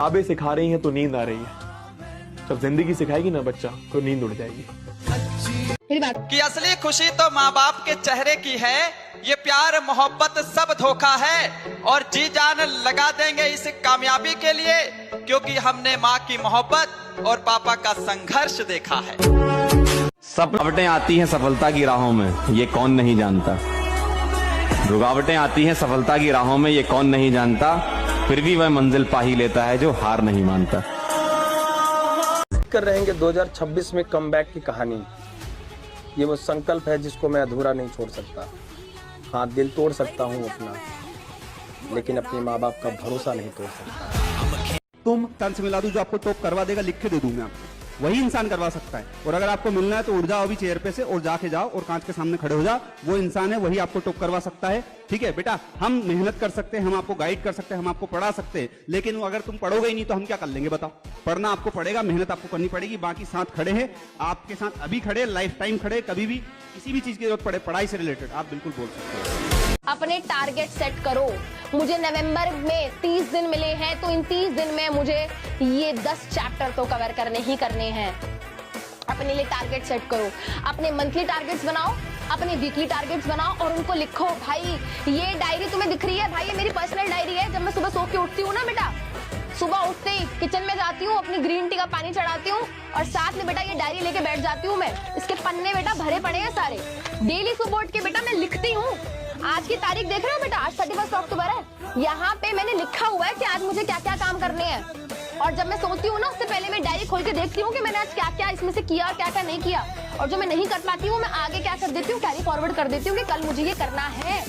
किताबें सिखा रही हैं तो नींद आ रही है, जब जिंदगी सिखाएगी ना बच्चा तो नींद उड़ जाएगी। कि असली खुशी तो माँ बाप के चेहरे की है, ये प्यार मोहब्बत सब धोखा है, और जी जान लगा देंगे इस कामयाबी के लिए, क्योंकि हमने माँ की मोहब्बत और पापा का संघर्ष देखा है। सब रुकावटें आती हैं सफलता की राहों में, ये कौन नहीं जानता। रुकावटें आती हैं सफलता की राहों में, ये कौन नहीं जानता। फिर भी वह मंजिल पा ही लेता है जो हार नहीं मानता। कर रहेंगे 2026 में कमबैक की कहानी। ये वो संकल्प है जिसको मैं अधूरा नहीं छोड़ सकता। हाँ, दिल तोड़ सकता हूँ अपना, लेकिन अपने माँ बाप का भरोसा नहीं तोड़ सकता। तुम तन से मिला दूं, जो आपको टॉप करवा देगा, लिख के दे दूं मैं आपको, वही इंसान करवा सकता है। और अगर आपको मिलना है तो उड़ जाओ अभी चेयर पे से और जाके जाओ और कांच के सामने खड़े हो जाओ, वो इंसान है, वही आपको टॉप करवा सकता है। ठीक है बेटा, हम मेहनत कर सकते हैं, हम आपको गाइड कर सकते हैं, हम आपको पढ़ा सकते हैं, लेकिन अगर तुम पढ़ोगे ही नहीं तो हम क्या कर लेंगे बताओ। पढ़ना आपको पड़ेगा, मेहनत आपको करनी पड़ेगी। बाकी साथ खड़े हैं, आपके साथ अभी खड़े, लाइफ टाइम खड़े, कभी भी किसी भी चीज की जरूरत पड़े पढ़ाई से रिलेटेड, आप बिल्कुल बोल सकते हो। अपने टारगेट सेट करो। मुझे नवंबर में 30 दिन मिले हैं, तो इन 30 दिन में मुझे ये 10 चैप्टर तो कवर करने ही करने हैं। अपने लिए टारगेट सेट करो, अपने मंथली टारगेट्स बनाओ, अपने वीकली टारगेट्स बनाओ और उनको लिखो। भाई ये डायरी तुम्हें दिख रही है, भाई ये मेरी पर्सनल डायरी है। जब मैं सुबह सो के उठती हूँ ना बेटा, सुबह उठते ही किचन में जाती हूँ, अपनी ग्रीन टी का पानी चढ़ाती हूँ और साथ में बेटा ये डायरी लेके बैठ जाती हूँ मैं। इसके पन्ने बेटा भरे पड़े हैं सारे। डेली सुबह उठ के बेटा मैं लिखती हूँ। आज की तारीख देख रहे हो बेटा, आज 31 अक्टूबर है। यहाँ पे मैंने लिखा हुआ है कि आज मुझे क्या क्या काम करने हैं। और जब मैं सोती हूँ ना, उससे पहले मैं डायरी खोल के देखती हूँ कि मैंने आज क्या क्या इसमें से किया, क्या क्या नहीं किया। और जो मैं नहीं कर पाती हूँ, मैं आगे क्या कर देती हूँ, कैरी फॉरवर्ड कर देती हूँ कि कल मुझे ये करना है।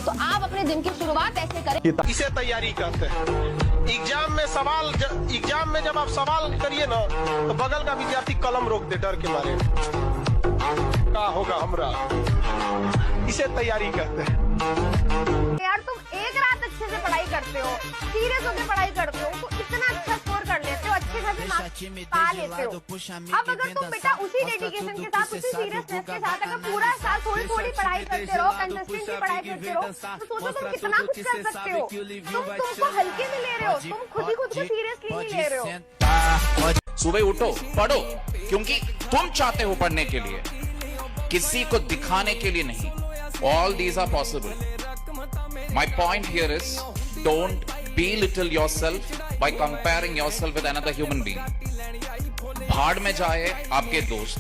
तो आप अपने दिन की शुरुआत ऐसे करें। इसे तैयारी करते हैं। एग्जाम में जब आप सवाल करिए ना, तो बगल का विद्यार्थी कलम रोक दे डर के मारे। क्या होगा हमरा, इसे तैयारी कहते हैं। यार तुम एक रात अच्छे से पढ़ाई करते हो, सीरियस होकर पढ़ाई करते हो, तो इतना अच्छा स्कोर कर लेते हो, अच्छे खासे मार्क्स पा लेते हो। अब अगर तुम बेटा उसी डेडिकेशन के साथ, उसी सीरियसनेस के साथ अगर पूरा साल थोड़ी थोड़ी पढ़ाई करते रहो, कंसिस्टेंटली पढ़ाई करते रहो, तो सोचो तुम कितना कुछ कर सकते हो। तुमको हल्के में ले रहे हो, तुम खुद को सीरियसली नहीं ले रहे हो। सुबह उठो, पढ़ो, क्योंकि तुम चाहते हो पढ़ने के लिए, किसी को दिखाने के लिए नहीं। All these are possible. My point here is, don't belittle yourself by comparing yourself with another human being. भाड़ में जाए आपके दोस्त,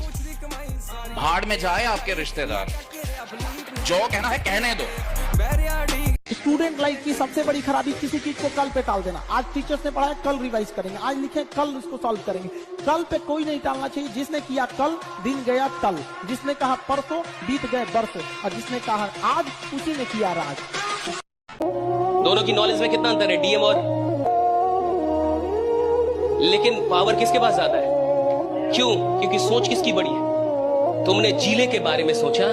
भाड़ में जाए आपके रिश्तेदार, जो कहना है कहने दो। स्टूडेंट लाइफ की सबसे बड़ी खराबी किसी चीज को कल पे टाल देना। आज टीचर्स ने पढ़ाया, कल रिवाइज करेंगे, आज लिखे कल उसको सॉल्व करेंगे। कल पे कोई नहीं टालना चाहिए। जिसने किया कल, दिन गया कल। जिसने कहा परसों, बीत गए बरसों, और जिसने कहा आज, उसी ने किया राज। दोनों की नॉलेज में कितना अंतर है, डीएम और, लेकिन पावर किसके पास ज्यादा है? क्यों? क्योंकि सोच किसकी बड़ी है। तुमने जिले के बारे में सोचा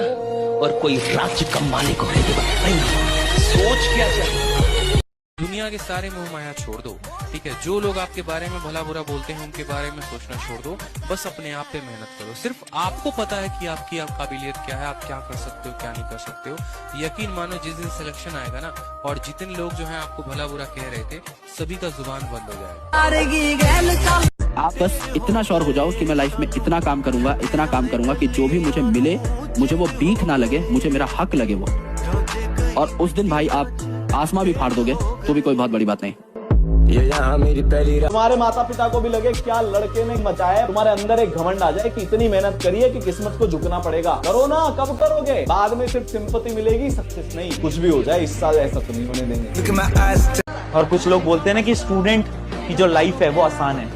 और कोई राज्य का मालिक होने के बारे में सोच क्या चाहिए। दुनिया के सारे मोह माया छोड़ दो, ठीक है। जो लोग आपके बारे में भला बुरा बोलते हैं, उनके बारे में सोचना छोड़ दो। बस अपने आप पे मेहनत करो। सिर्फ आपको पता है कि आपकी काबिलियत क्या है, आप क्या कर सकते हो, क्या नहीं कर सकते हो। यकीन मानो जिस दिन सिलेक्शन आएगा ना, और जितने लोग जो हैं आपको भला बुरा कह रहे थे, सभी का जुबान बंद हो जाएगा। आप बस इतना श्योर हो जाओ कि मैं लाइफ में इतना काम करूंगा, इतना काम करूंगा कि जो भी मुझे मिले, मुझे वो भीख ना लगे, मुझे मेरा हक लगे वो। और उस दिन भाई आप आसमां भी फाड़ दोगे तो भी कोई बहुत बड़ी बात नहीं। ये यहाँ मेरी पहली तुम्हारे माता पिता को भी लगे क्या लड़के ने मचाया, तुम्हारे अंदर एक घमंड आ जाए कि इतनी मेहनत करिए कि किस्मत को झुकना पड़ेगा। करो ना, कब करोगे? बाद में सिर्फ सिंपैथी मिलेगी, सक्सेस नहीं। कुछ भी हो जाए, इस साल ऐसा तो नहीं होने देंगे। और कुछ लोग बोलते हैं ना कि स्टूडेंट की जो लाइफ है वो आसान है।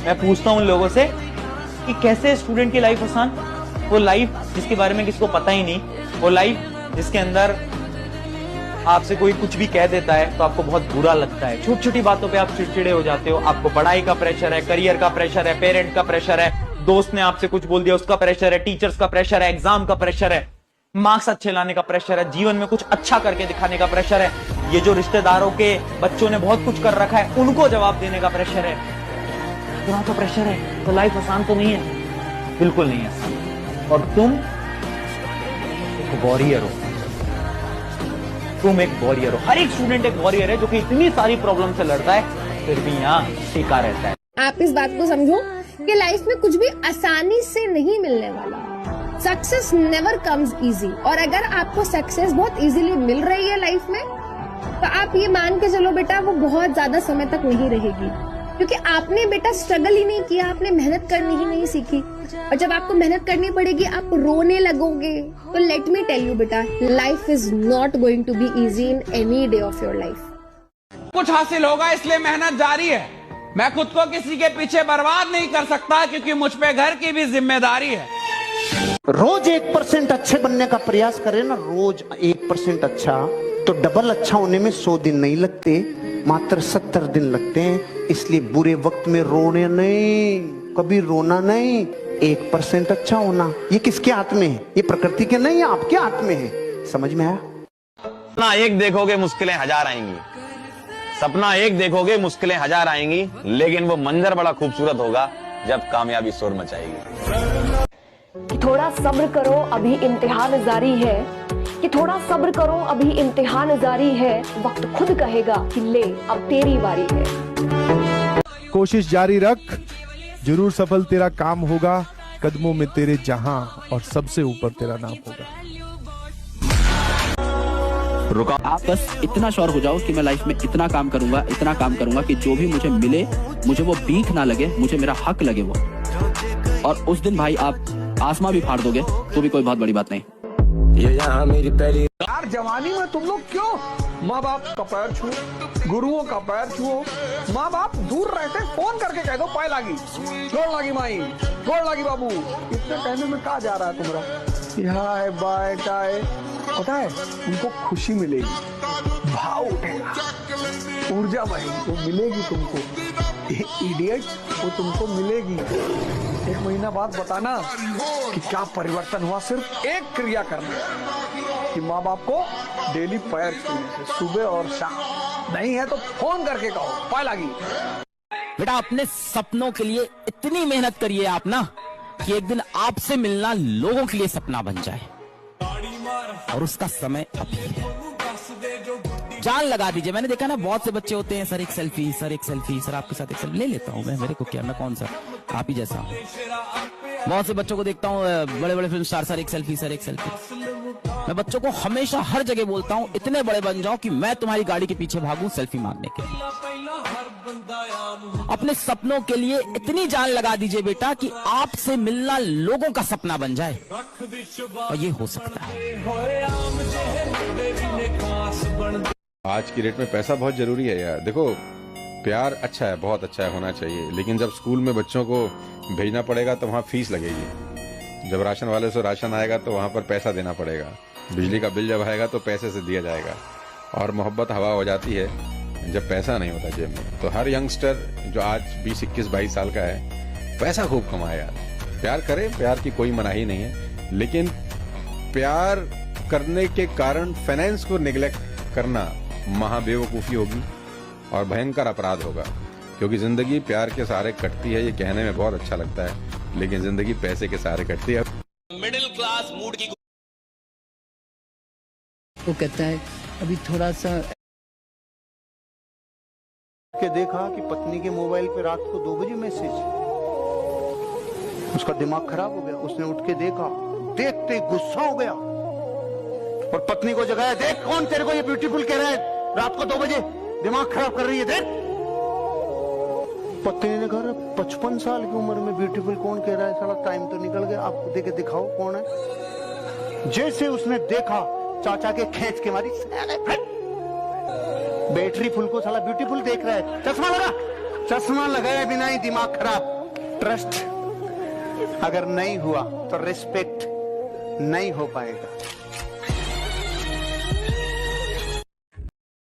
मैं पूछता हूँ उन लोगों से कि कैसे स्टूडेंट की लाइफ आसान? वो लाइफ जिसके बारे में किसको पता ही नहीं, वो लाइफ जिसके अंदर आपसे कोई कुछ भी कह देता है तो आपको बहुत बुरा लगता है। छोटी छोटी बातों पे आप चिड़चिड़े हो जाते हो। आपको पढ़ाई का प्रेशर है, करियर का प्रेशर है, पेरेंट का प्रेशर है, दोस्त ने आपसे कुछ बोल दिया उसका प्रेशर है, टीचर्स का प्रेशर है, एग्जाम का प्रेशर है, मार्क्स अच्छे लाने का प्रेशर है, जीवन में कुछ अच्छा करके दिखाने का प्रेशर है। ये जो रिश्तेदारों के बच्चों ने बहुत कुछ कर रखा है, उनको जवाब देने का प्रेशर है। इतना तो प्रेशर है, तो लाइफ आसान तो नहीं है, बिल्कुल नहीं है। और तुम एक वॉरियर हो, तुम एक वॉरियर हो। हर एक स्टूडेंट एक वॉरियर है जो कि इतनी सारी प्रॉब्लम से लड़ता है फिर भी यहाँ टिका रहता है। आप इस बात को समझो कि लाइफ में कुछ भी आसानी से नहीं मिलने वाला। सक्सेस नेवर कम्स इजी, और अगर आपको सक्सेस बहुत इजीली मिल रही है लाइफ में, तो आप ये मान के चलो बेटा वो बहुत ज्यादा समय तक नहीं रहेगी, क्योंकि आपने बेटा स्ट्रगल ही नहीं किया, आपने मेहनत करनी ही नहीं सीखी। और जब आपको मेहनत करनी पड़ेगी आप रोने लगोगे। तो लेट मी टेल यू बेटा, life is not going to be easy in any day of your life. कुछ हासिल होगा इसलिए मेहनत जारी है। मैं खुद को किसी के पीछे बर्बाद नहीं कर सकता, क्योंकि मुझ पे घर की भी जिम्मेदारी है। रोज 1% अच्छे बनने का प्रयास करें ना, रोज 1% अच्छा, तो डबल अच्छा होने में 100 दिन नहीं लगते, मात्र 70 दिन लगते हैं। इसलिए बुरे वक्त में रोने नहीं, कभी रोना नहीं, 1% अच्छा होना। ये किसके हाथ में है? ये प्रकृति के नहीं, आपके हाथ में है। समझ में आया? सपना एक देखोगे मुश्किलें हजार आएंगी, सपना एक देखोगे मुश्किलें हजार आएंगी, लेकिन वो मंजर बड़ा खूबसूरत होगा जब कामयाबी शोर मचाएगी। थोड़ा सब्र करो, अभी इम्तिहान जारी है, कि थोड़ा सब्र करो, अभी इम्तिहान जारी है, वक्त खुद कहेगा कि ले अब तेरी बारी है। कोशिश जारी रख, जरूर सफल तेरा काम होगा, कदमों में तेरे जहां और सबसे ऊपर तेरा नाम होगा। रुका, आप बस इतना श्योर हो जाओ कि मैं लाइफ में इतना काम करूंगा कि जो भी मुझे मिले मुझे वो भीख ना लगे, मुझे मेरा हक लगे वो। और उस दिन भाई आप आसमां भी फाड़ दोगे तो भी कोई बहुत बड़ी बात नहीं। ये यहाँ मेरी पहली यार, जवानी में तुम लोग क्यों माँ बाप का पैर छुओ, गुरुओं का पैर छुओ। माँ बाप दूर रहते, फोन करके कह दो पाए लागी, गोड़ लागी माई, गोड़ लागी बाबू। इतने कहने में कहा जा रहा है तुम्हारा? हाय बाय टाय, पता है उनको खुशी मिलेगी, भाव उठेगा, ऊर्जा बढ़ेगी, वो मिलेगी तुमको। इडियट, वो तुमको मिलेगी। 1 महीना बाद बताना कि क्या परिवर्तन हुआ। सिर्फ एक क्रिया करना कि माँ बाप को डेली पैर छूने से, सुबह और शाम। नहीं है तो फोन करके कहो पाए लागी। बेटा अपने सपनों के लिए इतनी मेहनत करिए आप ना, कि एक दिन आपसे मिलना लोगों के लिए सपना बन जाए, और उसका समय अभी है। जान लगा दीजिए। मैंने देखा ना बहुत से बच्चे होते हैं, सर एक सेल्फी, सर एक सेल्फी, सर आपके साथ एक सेल्फी। ले लेता हूँ मैं, मेरे को क्या, मैं कौन सा आप ही जैसा हूँ। बहुत से बच्चों को देखता हूँ, बड़े बड़े फिल्म स्टार, सर एक सेल्फी, सर एक सेल्फी। मैं बच्चों को हमेशा हर जगह बोलता हूँ, इतने बड़े बन जाओ कि मैं तुम्हारी गाड़ी के पीछे भागूं सेल्फी मांगने के लिए। अपने सपनों के लिए इतनी जान लगा दीजिए बेटा कि आपसे मिलना लोगों का सपना बन जाए, और ये हो सकता है। आज की डेट में पैसा बहुत जरूरी है यार। देखो, प्यार अच्छा है, बहुत अच्छा है, होना चाहिए, लेकिन जब स्कूल में बच्चों को भेजना पड़ेगा तो वहाँ फीस लगेगी। जब राशन वाले से राशन आएगा तो वहाँ पर पैसा देना पड़ेगा। बिजली का बिल जब आएगा तो पैसे से दिया जाएगा। और मोहब्बत हवा हो जाती है जब पैसा नहीं होता जेब में। तो हर यंगस्टर जो आज 20, 21, 22 साल का है, पैसा खूब कमाए यार। प्यार करे, प्यार की कोई मनाही नहीं है, लेकिन प्यार करने के कारण फाइनेंस को निगलेक्ट करना महाबेवकूफ़ी होगी और भयंकर अपराध होगा। क्योंकि जिंदगी प्यार के सहारे कटती है, ये कहने में बहुत अच्छा लगता है, लेकिन जिंदगी पैसे के सहारे कटती है। मिडिल क्लास मूड की वो कहता है अभी थोड़ा सा के देखा कि पत्नी के मोबाइल पे रात को 2 बजे मैसेज, उसका दिमाग खराब हो गया। उसने उठ के देखा, देखते गुस्सा हो गया और पत्नी को जगाया, देख कौन तेरे को ये ब्यूटीफुल कह रहा है रात को 2 बजे, दिमाग खराब कर रही है, देख। पत्नी ने कहा 55 साल की उम्र में ब्यूटीफुल कौन कह रहा है, साला टाइम तो निकल गया, आपको देखे दिखाओ कौन है। जैसे उसने देखा, चाचा के खींच के मारी, बैटरी फुल को साला ब्यूटीफुल देख रहा है, चश्मा लगा, चश्मा लगाए बिना ही दिमाग खराब। ट्रस्ट अगर नहीं हुआ तो रिस्पेक्ट नहीं हो पाएगा।